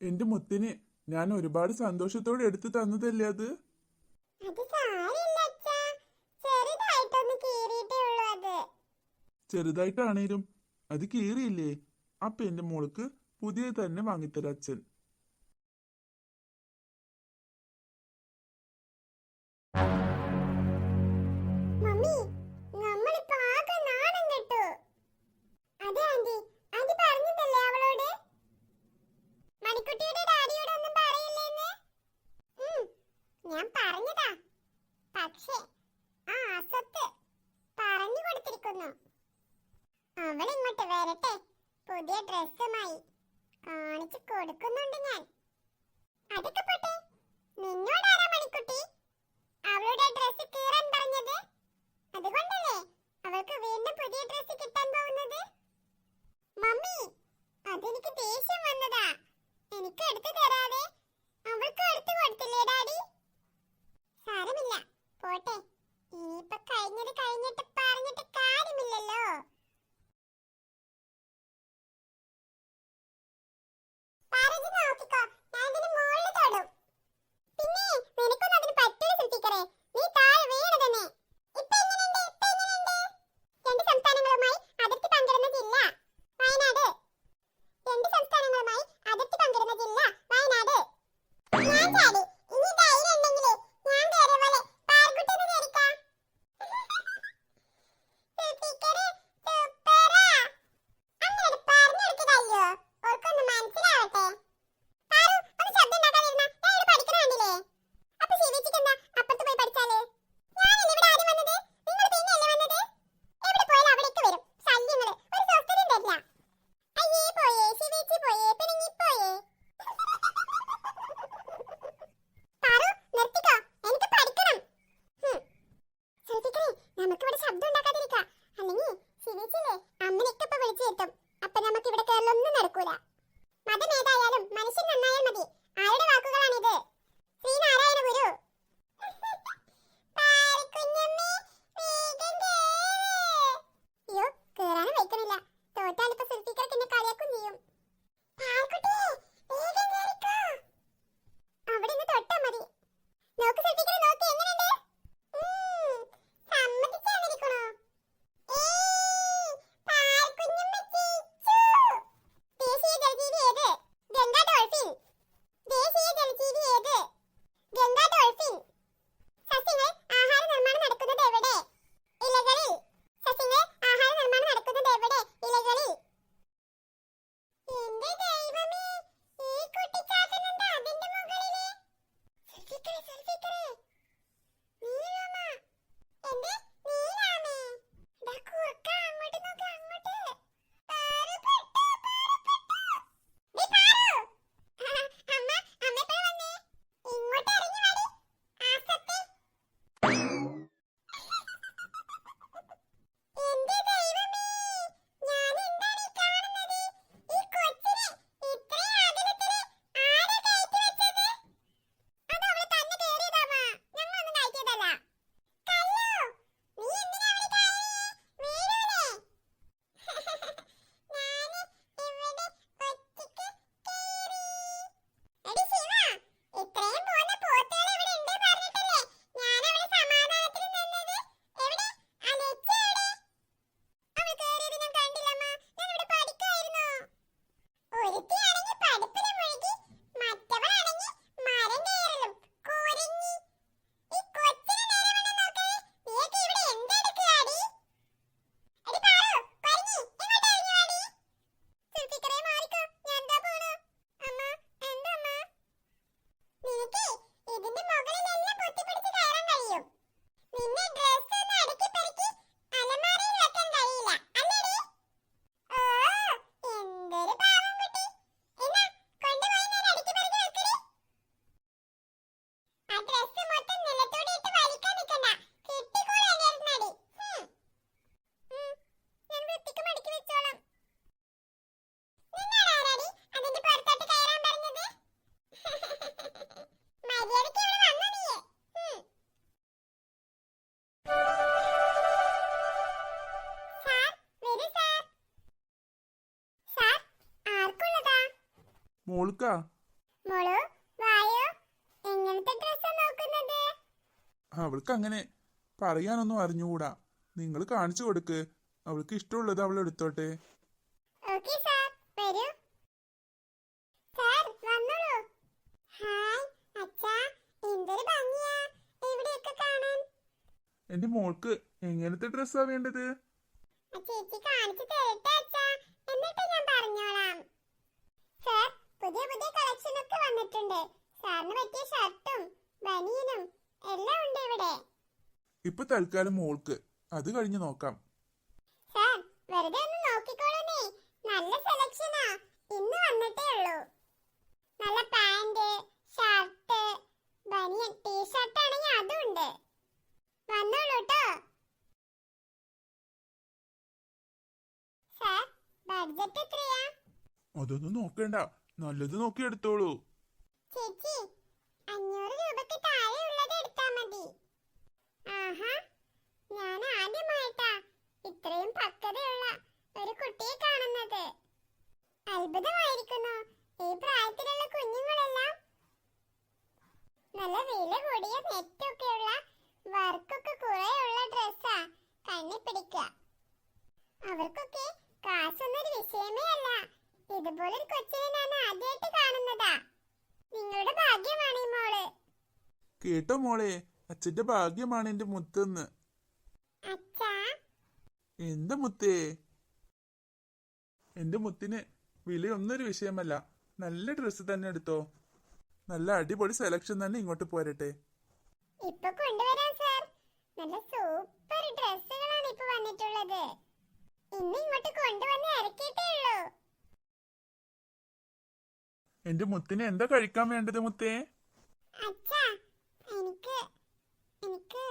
എന്റെ മുത്തിന് ഞാൻ ഒരുപാട് സന്തോഷത്തോടെ എടുത്തു തന്നതല്ലേ അത്. ചെറുതായിട്ടാണേലും അത് കീറിയില്ലേ. അപ്പൊ എന്റെ മോൾക്ക് പുതിയ തന്നെ വാങ്ങിത്തരാ അച്ഛൻ. ഞാൻ പറഞ്ഞതാ, പക്ഷേ ആ അസത്ത് പറഞ്ഞു കൊടുത്തിരിക്കുന്നു. അവൾ ഇങ്ങോട്ട് വരട്ടെ, പുതിയ ഡ്രസ്സുമായി കാണിച്ചു കൊടുക്കുന്നുണ്ട് ഞാൻ. അതൊക്കെ പോട്ടെ, നിന്നോടാരാ മണിക്കുട്ടി അവളുടെ ഡ്രസ്സ് കീറാൻ പറഞ്ഞത്? അതുകൊണ്ടല്ലേ അവൾക്ക് വീണ്ടും പുതിയ ഡ്രസ്സ് കിട്ടാൻ പോകുന്നത്? മമ്മി, അതെനിക്ക് ദേഷ്യം വന്നതാ. എനിക്ക് എടുത്തു തരാതെ അവൾക്ക് എടുത്തു കൊടുത്തില്ലേ ഡാഡി? സാരമില്ല, പോട്ടെ. ഇനിയിപ്പോ കഴിഞ്ഞത് കഴിഞ്ഞിട്ട് പറഞ്ഞിട്ട് കാര്യമില്ലല്ലോ. മോൾക്കാ മോളു വായോ, എങ്ങനത്തെ ഡ്രസ്സാ നോക്കുന്നത്? അവൾക്ക് അങ്ങനെ പറയാനൊന്നും അറിഞ്ഞുകൂടാ. നിങ്ങൾ കാണിച്ചു കൊടുക്ക്. അവൾക്ക് ഇഷ്ടമുള്ളത് അവൾ എടുത്തോട്ടെ. ഓക്കേ സാർ, വരൂ. സാർ വന്നോളൂ. ഹായ് അച്ഛാ, എന്തൊരു ഭംഗിയാ ഇവിടെയൊക്കെ കാണാൻ. എന്റെ മോൾക്ക് എങ്ങനത്തെ ഡ്രസ്സാ വേണ്ടത്? ചേച്ചി കാണിച്ചു തരട്ടെ അച്ഛാ, എന്നിട്ട് ഞാൻ പറഞ്ഞോളാം. സാർ, പുതിയ പുതിയ കളക്ഷൻ ഒക്കെ വന്നിട്ടുണ്ട്. സാറിന് പറ്റിയ ഷർട്ടും ബനിയനും എല്ലാം ഉണ്ട് ഇവിടെ. ഇപ്പൊ തൽക്കാലം മോൾക്ക്, അത് കഴിഞ്ഞ് നോക്കാം. സാർ, വെറുതെ ഒന്ന് നോക്കിക്കോളൂന്നേ, നല്ല സെലക്ഷനാ. ഇന്ന് വന്നിട്ടേ ഉള്ളൂ. നല്ല പാന്റ്, ഷർട്ട്, ബനിയൻ, ടീഷർട്ട് ആണെങ്കിൽ അതും ഉണ്ട്. വന്നോളൂ ട്ടോ. സാർ, ബഡ്ജറ്റ് എത്രയാ? അതൊന്നും നോക്കണ്ട, നല്ലത് നോക്കി എടുത്തോളൂ. ചേച്ചി, 500 രൂപയ്ക്ക് താഴെയുള്ളത് എടുത്താ മതി. ആഹാ, ഞാൻ ആദ്യമായിട്ടാ ഇത്രയും പക്വതയുള്ള ഒരു കുട്ടിയെ കാണുന്നത്. അത്ഭുതമായിരിക്കുന്നു. ഈ പ്രായത്തിലുള്ള കുഞ്ഞുങ്ങളെല്ലാം നല്ല വില കൂടിയ നെറ്റൊക്കെയുള്ള വർക്കൊക്കെ കുറെയുള്ള ഡ്രസ്സാ കണ്ണി പിടിക്കുക. അവർക്കൊക്കെ കാശൊന്നൊരു വിഷയമേ അല്ല. ഇതുപോലൊരു കൊച്ചിനെ ഞാൻ ആദ്യമായിട്ട് കാണുന്നതാ. നിങ്ങളുടെ ഭാഗ്യമാണ് ഈ മോള്. കേട്ടോ മോളെ, അച്ഛന്റെ ഭാഗ്യമാണ് എന്റെ മുത്തെന്ന്. അച്ഛാ, എന്താ മുത്തേ? എന്റെ മുത്തിന് വിലയൊന്നൊരു വിഷയമല്ല. നല്ല ഡ്രസ്സ് തന്നെ എടുത്തോ. നല്ല അടിപൊളി സെലക്ഷൻ തന്നെ ഇങ്ങോട്ട് പോരട്ടെ. ഇപ്പൊ കൊണ്ടുവരാം സാർ. നല്ല സൂപ്പർ ഡ്രസ്സുകളാണ് ഇപ്പൊ വന്നിട്ടുള്ളത്. ഇന്ന് ഇങ്ങോട്ട് കൊണ്ടുവന്ന് ഇറക്കിയിട്ടേ ഉള്ളൂ. എന്റെ മുത്തിന് എന്താ കഴിക്കാൻ വേണ്ടത് മുത്തേ? അച്ഛാ, എനിക്ക് എനിക്ക്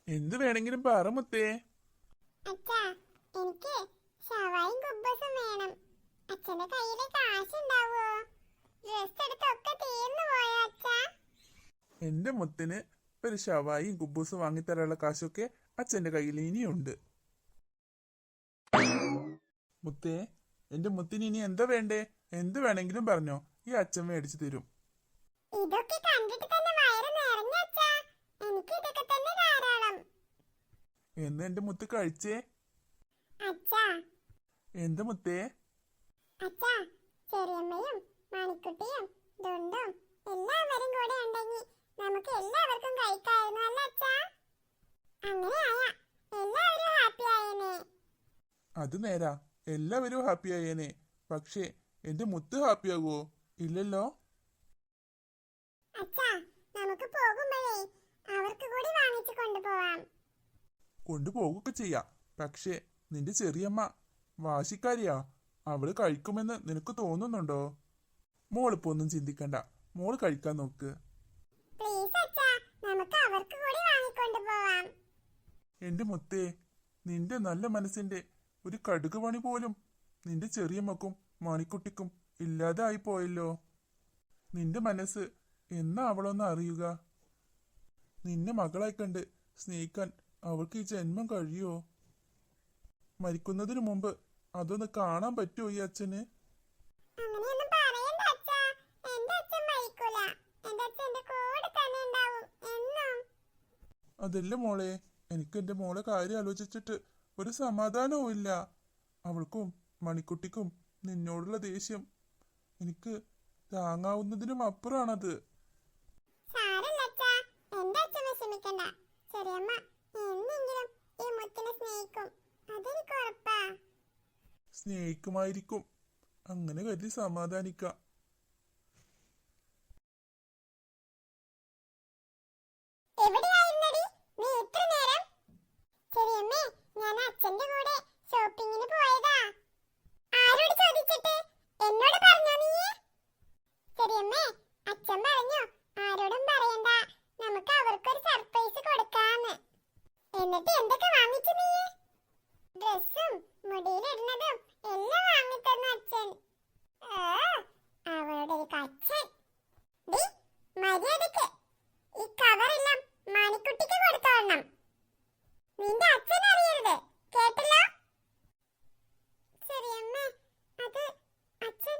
എന്ത് വേണമെങ്കിലും പറ മുത്തേ. അച്ഛാ, എനിക്ക് ഷവായും കുബ്ബൂസും വേണം. അച്ഛന്റെ കയ്യില് കാശുണ്ടാവോ? ഡ്രസ് എടുത്തൊക്കെ തീർന്നു പോയോ അച്ഛാ? എന്റെ മുത്തിന് ഒരു ഷവായും കുബൂസും വാങ്ങിത്തരാനുള്ള കാശൊക്കെ അച്ഛന്റെ കയ്യിൽ ഇനിയുണ്ട്. മുത്തേ, എന്റെ മുത്തിന് ഇനി എന്താ വേണ്ടേ? എന്ത് വേണമെങ്കിലും പറഞ്ഞോ, ഈ അച്ഛൻ മേടിച്ചു തരും. ഇതൊക്കെ കണ്ടിട്ട് തന്നെ വയറ് നിറഞ്ഞ അച്ഛാ. എനിക്ക് ഇതൊക്കെ തന്നെ ധാരാളം. എന്ന് എന്റെ മുത്ത് കഴിച്ചേ. അച്ഛാ, എന്താ മുത്തേ? അച്ഛാ, ചെറിയമ്മയും മണിക്കുട്ടിയും ദുണ്ടും എല്ലാവരും കൂടെ ഉണ്ടെങ്കിൽ നമുക്ക് എല്ലാവർക്കും കഴിക്കായിരുന്നു അല്ല അച്ഛാ? അങ്ങനെയായ എല്ലാവരും ഹാപ്പി ആയേനെ. അത് നേരാ, എല്ലാവരും ഹാപ്പി ആയേനെ. പക്ഷേ എന്റെ മുത്ത് ഹാപ്പി ആകുവോ? ഇല്ലല്ലോ. അച്ഛാ, നമുക്ക് പോകുമ്പോഴേ അവർക്ക് കൂടി വാങ്ങിച്ചു കൊണ്ടുപോവാം. കൊണ്ടുപോകുകയൊക്കെ ചെയ്യാം. പക്ഷേ നിന്റെ ചെറിയമ്മ വാശിക്കാരിയാ. അവള് കഴിക്കുമെന്ന് നിനക്ക് തോന്നുന്നുണ്ടോ? മോളിപ്പോ ഒന്നും ചിന്തിക്കണ്ട, മോള് കഴിക്കാൻ നോക്ക്. പ്ലീസ് അച്ഛാ, നമുക്ക് അവർക്ക് കൂടി വാങ്ങിക്കൊണ്ടു പോവാം. എന്റെ മുത്തേ, നിന്റെ നല്ല മനസ്സിന്റെ ഒരു കടുക് പണി പോലും നിന്റെ ചെറിയമ്മക്കും മണിക്കുട്ടിക്കും ഇല്ലാതായി പോയല്ലോ. നിന്റെ മനസ്സ് എന്നാ അവളൊന്ന് അറിയുക? നിന്നെ മകളായി കണ്ട് സ്നേഹിക്കാൻ അവൾക്ക് ഈ ജന്മം കഴിയോ? മരിക്കുന്നതിനു മുമ്പ് അതൊന്ന് കാണാൻ പറ്റുമോ ഈ അച്ഛന്? അങ്ങനെയൊന്നും പറയണ്ട അച്ഛാ. എന്റെ അച്ഛൻ മരിക്കൂല. എന്റെ അച്ഛൻ എന്റെ കൂടെ തന്നെ ഉണ്ടാവും എന്നും. അതല്ല മോളെ, എനിക്ക് എന്റെ മോളെ കാര്യം ആലോചിച്ചിട്ട് ഒരു സമാധാനവും ഇല്ല. അവൾക്കും മണിക്കുട്ടിക്കും നിന്നോടുള്ള ദേഷ്യം എനിക്ക് താങ്ങാവുന്നതിനും അപ്പുറമാണത്. സാരല്ല അച്ഛാ, എന്റെ അച്ഛൻ വിഷമിക്കണ്ട. ചെറിയമ്മ എന്നെങ്കിലും ഈ മുത്തിനെ സ്നേഹിക്കും, അതെനിക്ക് ഉറപ്പാ. സ്നേഹിക്കുമായിരിക്കും, അങ്ങനെ കരുതി സമാധാനിക്കാം. എവിടെയായിരുന്നടി നീ ഇത്ര നേരം? ചെറിയമ്മേ, ഞാൻ അച്ഛന്റെ കൂടെ ഷോപ്പിങ്ങിന് പോയതാ. ആരോട് ചോദിച്ചിട്ട്? എന്നോട് പറഞ്ഞോ നീ? ചെറിയമ്മേ, അച്ഛൻ പറഞ്ഞു ആരോടും പറയണ്ട, നമുക്ക് അവർക്കൊരു സർപ്രൈസ് കൊടുക്കാന്ന്. എന്നിട്ട് എന്തൊക്കെ വാങ്ങിച്ചു നീ? ഡ്രസ്സും മുടിയിലിടുന്നതും എല്ലാം വാങ്ങിത്തന്നു അച്ഛൻ. അവളുടെ ഒരു കച്ചൻ. മര്യാദക്ക് ഈ കവറെല്ലാം മണിക്കുട്ടിക്ക് കൊടുത്തോളണം. നിന്റെ അച്ഛൻ അറിയരുത്, കേട്ടല്ലോ? ചെറിയമ്മേ, അത് അച്ഛൻ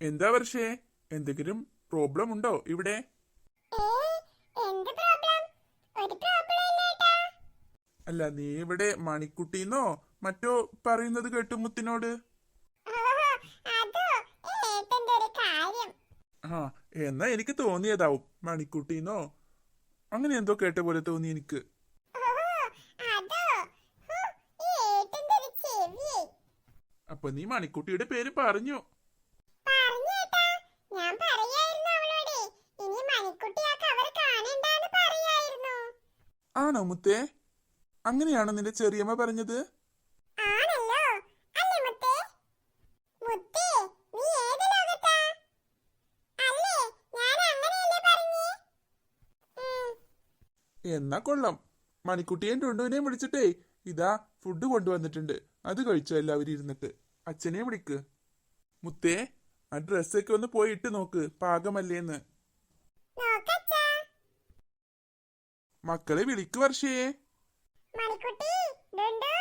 എന്താ വർഷേ, എന്തെങ്കിലും പ്രോബ്ലം ഉണ്ടോ ഇവിടെ? എന്ത് പ്രോബ്ലം? ഒരു പ്രോബ്ലം ഇല്ലേട്ടാ. അല്ല, നീ ഇവിടെ മണിക്കുട്ടിന്നോ മറ്റോ പറയുന്നത് കേട്ടു മുത്തിനോട്. അതോ ഏട്ടന്റെ ഒരു കാര്യം. ആ, എന്നാ എനിക്ക് തോന്നിയതാവും മണിക്കുട്ടിന്നോ അങ്ങനെ എന്തോ കേട്ട പോലെ തോന്നി എനിക്ക്. അതോ ഈ ഏട്ടന്റെ ഒരു ചെവി. അപ്പൊ നീ മണിക്കുട്ടിയുടെ പേര് പറഞ്ഞു. പറഞ്ഞേട്ടാ, ഞാൻ പറയായിരുന്നു അവളോട് ഇനി മണിക്കുട്ടി ആ കവർ കാണണ്ടാന്ന് പറയായിരുന്നു. ആണോ മുത്തേ? അങ്ങനെയാണോ നിന്റെ ചെറിയമ്മ പറഞ്ഞത്? ആണല്ലോ, അല്ലേ മുത്തേ? മുത്തേ, നീ ഏത് ലോകത്താ? അല്ലേ, ഞാൻ അങ്ങനെയല്ലേ പറഞ്ഞേ? എന്നാ കൊള്ളാം. മണിക്കുട്ടിയെയും ടുണ്ടുവിനെയും വിളിച്ചിട്ടേ ഇതാ ഫുഡ് കൊണ്ടുവന്നിട്ടുണ്ട്, അത് കഴിച്ചോ എല്ലാവരും ഇരുന്നിട്ട്. അച്ഛനെ വിളിക്ക്. മുത്തേ, ആ ഡ്രസ്സൊക്കെ ഒന്ന് പോയി ഇട്ട് നോക്ക് പാകമല്ലേന്ന്. നോക്കച്ചാ. മക്കളെ വിളിക്ക് വർഷേ. മണിക്കുട്ടി, ഡുണ്ടു,